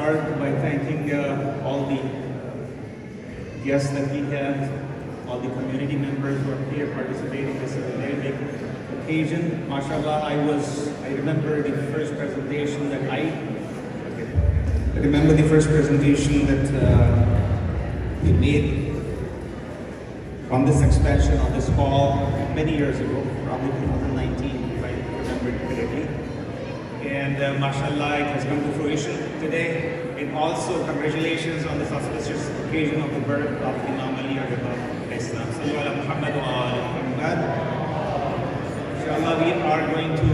start by thanking all the guests that we have, all the community members who are here participating. This is a very big occasion. MashaAllah, I remember the first presentation that we made on this expansion, on this hall, many years ago, probably 2019, if I remember it correctly. And mashallah, it has come to fruition today. And also, congratulations on this auspicious occasion of the birth of Imam Ali Rida Islam. Sallu ala Muhammad wa ala Muhammad. Inshallah, we are going to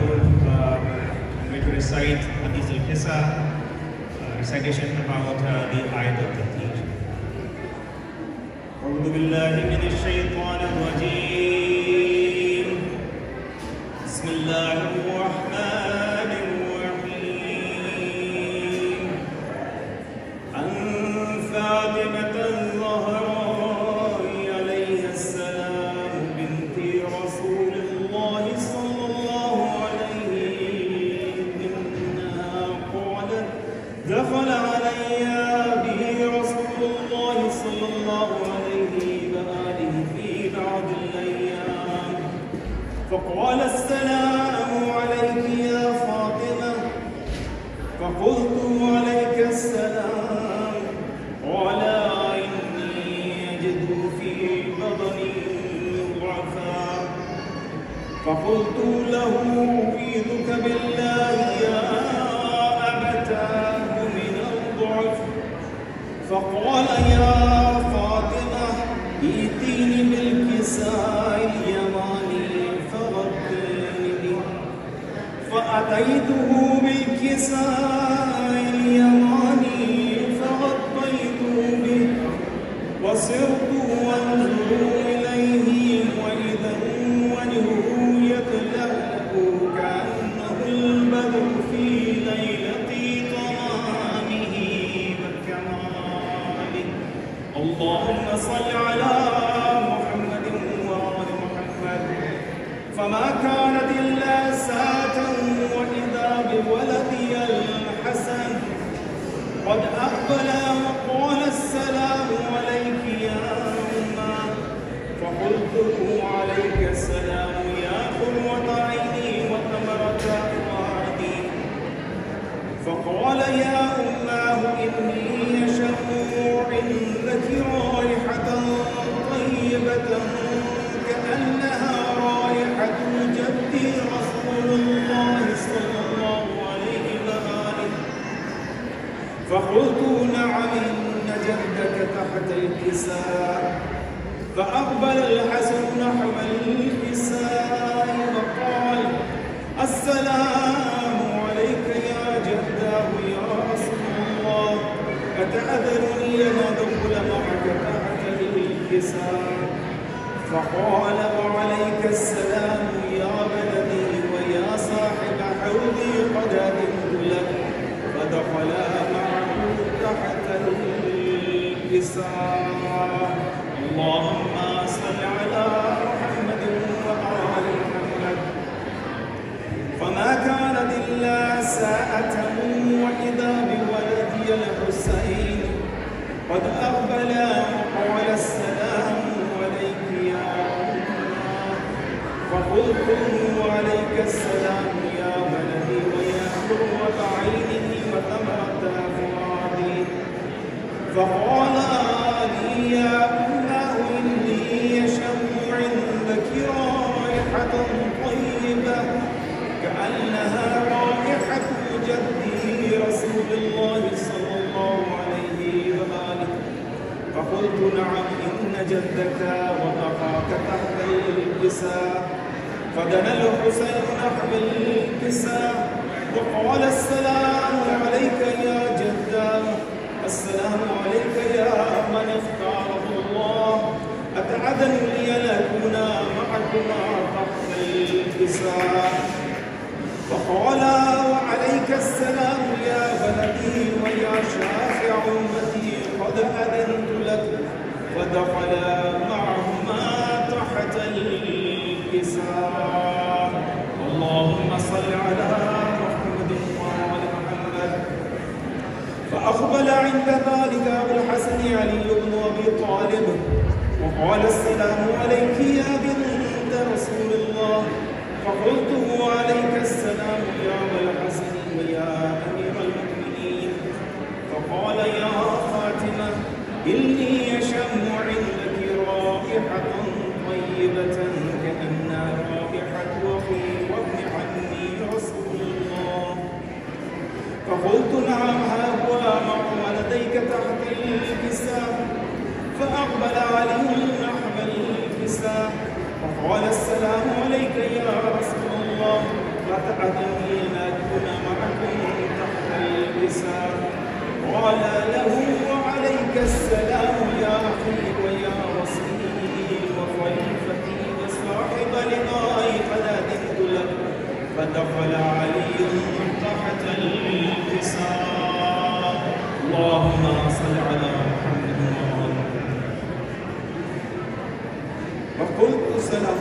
recite Hadith al-Qissa, recitation about the Ayat al-Tahteej. أعوذ بالله من الشيطان الرجيم. بسم الله الرحمن الرحيم. عن فاطمة الزهراء عليها السلام بنت رسول الله صلى الله عليه إنها قالت دخل علي به رسول الله صلى الله عليه وآله في بعض الأيام فقال السلام عليك يا فاطمة فقلت عليك السلام قال إني أجد في بطني ضعفا فقلت له أعيذك بالله يا أبتاه من الضعف فقال يا فاطمة ائتيني بالكساء اليماني فغطيني به فأتيته بالكساء اليماني فغطيته به وصرت أنظر إليه وإذا وجهه يتلألأ كأنه البدر في ليلة تمامه وكماله. اللهم صل على محمد وآل محمد. فما كانت إلا ساعة وإذا بولدي الحسن قد أقبل وقال السلام عليك يا أمه فقلت عليك السلام يا قرة عيني وثمرة فؤادي فقال يا أماه إني أشم عندك رائحة طيبة كأنها رائحة جدي رسول الله صلى الله عليه وآله فقلت نعم إن جدك تحت الكساء فأقبل الحسن نحو الكساء وقال السلام عليك يا جداه يا رسول الله أتأذنني أن أدخل معك تحت الكساء فقال وعليك السلام يا بلدي ويا صاحب حوضي قد أذنت لك فدخلا معه تحت الكساء. اللهم صل على محمد وآل محمد. فما كانت إلا ساعة وإذا بولدي الحسين قد أقبل وقال السلام عليك يا أمه فقلت عليك السلام يا بلدي ويا قرة عينه وثمرة فؤادي فقال لي يا أمه إني أشم عندك رائحة طيبة كأنها رائحة جدي رسول الله صلى الله عليه وآله فقلت نعم إن جدك وأخاك تحت الكساء فدنا الحسين نحو الكساء وقال السلام عليك يا جدا السلام عليك يا من اختاره الله أتعذن لي لأكون معكما تحت الكساء فقال وعليك السلام يا بلدي ويا شافع أمتي قد أذنت لك ودخل معهما تحت الكساء. اللهم صل على محمد وآل محمد. فأقبل عند ذلك أبو الحسن علي بن أبي طالب وقال السلام عليك يا بنت رسول الله. فقلت وعليك السلام يا أبا الحسن ويا أمير المؤمنين. فقال يا فاطمة إني أشم عندك رائحة طيبة كأنها رائحة أخي وابن عمي رسول الله. فقلت نعم ها هو ما لديك تحت الكساء. فأقبل علي نحو الكساء وقال السلام عليك يا رسول الله. فتعدني أن أكون معكم تحت الكساء. قال له وعليك السلام يا أخي ويا وصيي وخليفتي وصاحب لقائي قد أذنت لك. فدخل علي تحت الكساء. اللهم صل على محمد وآل محمد. فقلت سلام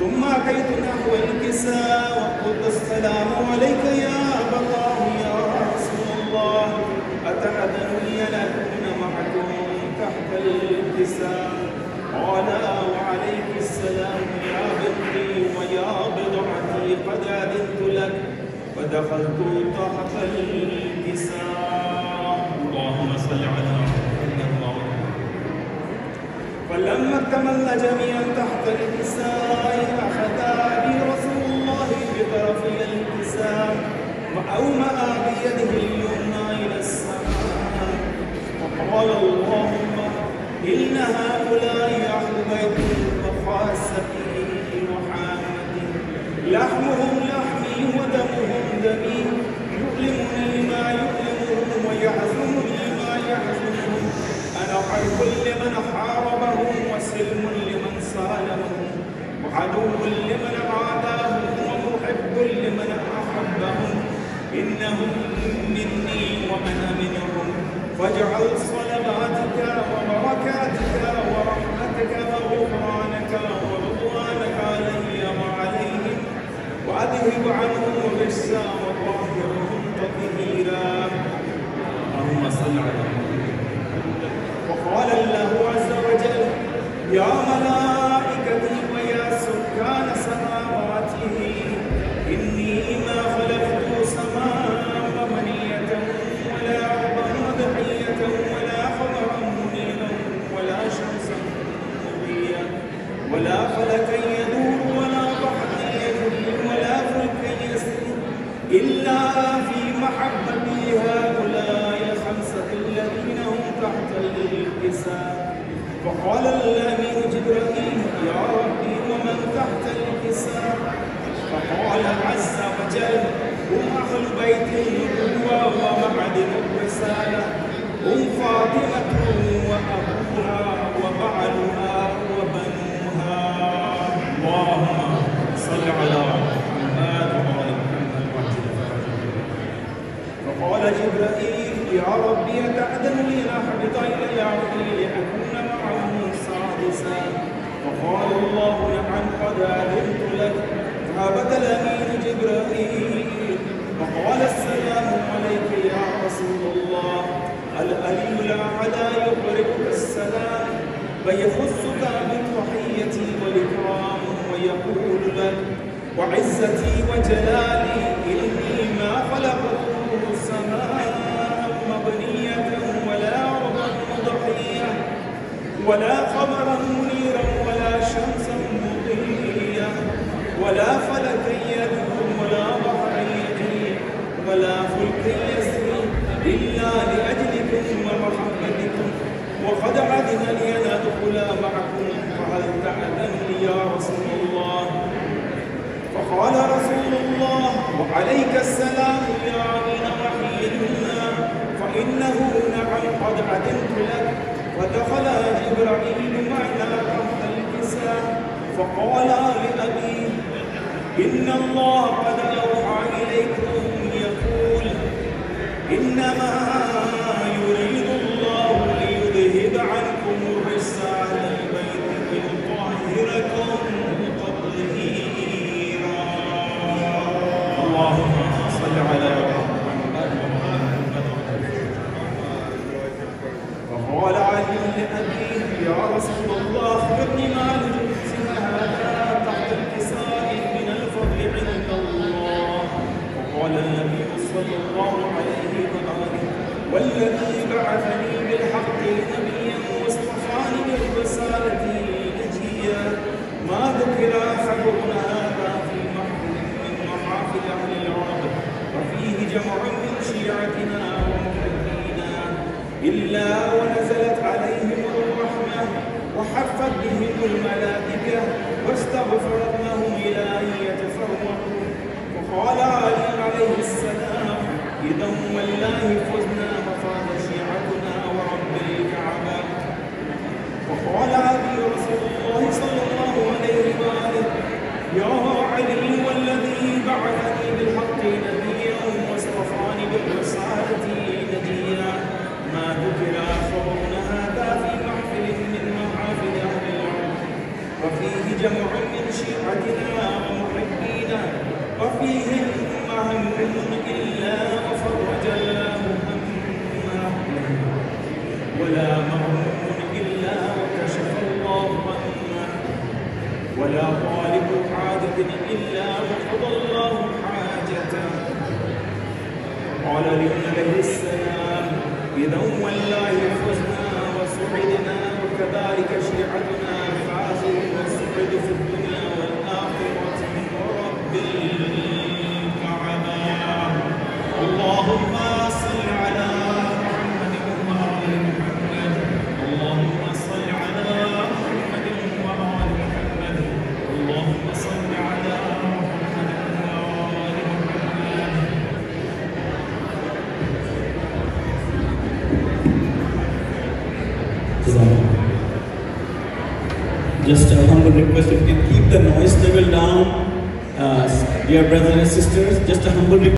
ثم أتيت نحو الكساء وقلت السلام عليك يا أبا الله يا رسول الله. أتأذن لي أن أكون معكم تحت الكساء؟ قال وعليك السلام يا بنتي ويا بضعتي قد أذنت لك. فدخلت تحت الكساء. اللهم صل على محمد. فلما اكتملنا جميعا تحت الكساء أخذ أبي رسول الله بطرفي الكساء وأومأ بيده اليمنى إلى السماء وقال اللهم إن هؤلاء أهل بيت وخاصتي محمد لحمهم لحمي ودمهم دمي يؤلمني ما يؤلمهم ويحزنني ما يحزنهم. أنا حرب لمن حاربهم وسلم لمن صالهم وعدو لمن عاداهم ومحب لمن أحبهم. إنهم مني وأنا منهم. فاجعل صلواتك وبركاتك ورحمتك وغفرانك ورضوانك علي وعليهم وأذهب عنهم الرجس وطهرهم تطهيرا. اللهم صل على محمد. وقال الله عز وجل يا ملائكتي ويا سكان سماواته إني ما خلقت سماء منية ولا أرضا ضحية ولا قمرا منيرا ولا شمسا مضيا ولا فلكا يدور ولا بحرا يجري ولا فلكا يسير إلا في محبتي هؤلاء الخمسة الذين هم تحت الكساء. فقال الأمير جبرائيل يا ربي ومن تحت الكساء؟ فقال عز وجل هم أهل بيت النبوة ومعدن الرسالة. هم فاطمة وأبوها وبعلها وبنوها. اللهم صل على محمد وآل محمد وعجل فرجهم. فقال جبرائيل يا ربي أتأذن لي أن أحبط إلى عقلي لأكون معهم سادسا؟ فقال الله نعم قد أذنت لك. فهبط الأمير جبرائيل فقال السلام عليك يا رسول الله. الألي الأعلى يقرئك السلام ويخصك بالتحية والإكرام ويقول لك وعزتي وجلالي إني ما خلقت سماء مبنية ولا أرضا مضحية ولا قمرا منيرا ولا شمسا مضيئة ولا فلكا يدور ولا بحرا يجري ولا فلكا يسري إلا لأجلكم ومحبتكم. وقد أذن لي أن أدخل معكم فهل تأذن لي يا رسول الله؟ فقال رسول الله وعليك السلام يا أمين وحيدنا. فإنه نعم قد أذنت لك. فدخل جبرائيل معنا تحت الكساء فقال لأبيه إن الله قد أوحى إليكم يقول إنما يريد الله ليذهب عنكم الرجس أهل البيت ويطهركم تطهيرا. اللهم صل على محمد. قال النبي صلى الله عليه وآله: والذي بعثني بالحق نبيا واصطفاني بالرسالة نجيا ما ذكر خبرنا هذا في محفل من محافل أهل العرب وفيه جمع من شيعتنا ومحبينا إلا ونزلت عليهم الرحمة وحفت بهم الملائكة واستغفرت لهم إلى أن يتفرقوا. وقال علي عليه السلام: إذا والله فزنا وفاز شيعتنا ورب الكعبة. وقال علي رسول الله صلى الله عليه وآله: يا علي والذي بعثني بالحق نبيا واصطفاني بالرسالة نجيا ما ذكر خبرنا هذا في محفل من محافل أهل العرب وفيه جمع من شيعتنا ومحبينا وفيهم هم إلا وفرج الله همه ولا مغموم إلا وكشف الله همه ولا طالب حاجة إلا وقضى الله حاجته. قال لي عليه السلام: إذا والله فزنا وسعدنا وكذلك شيعتنا فازوا وسعدوا في الدنيا والآخرة ورب الكعبة. اللهم صل على محمد وآل محمد. اللهم صل على محمد وآل محمد. اللهم صل على محمد وآل محمد. Just a humble request, if you can keep the noise level down, dear brothers and sisters, just a humble request.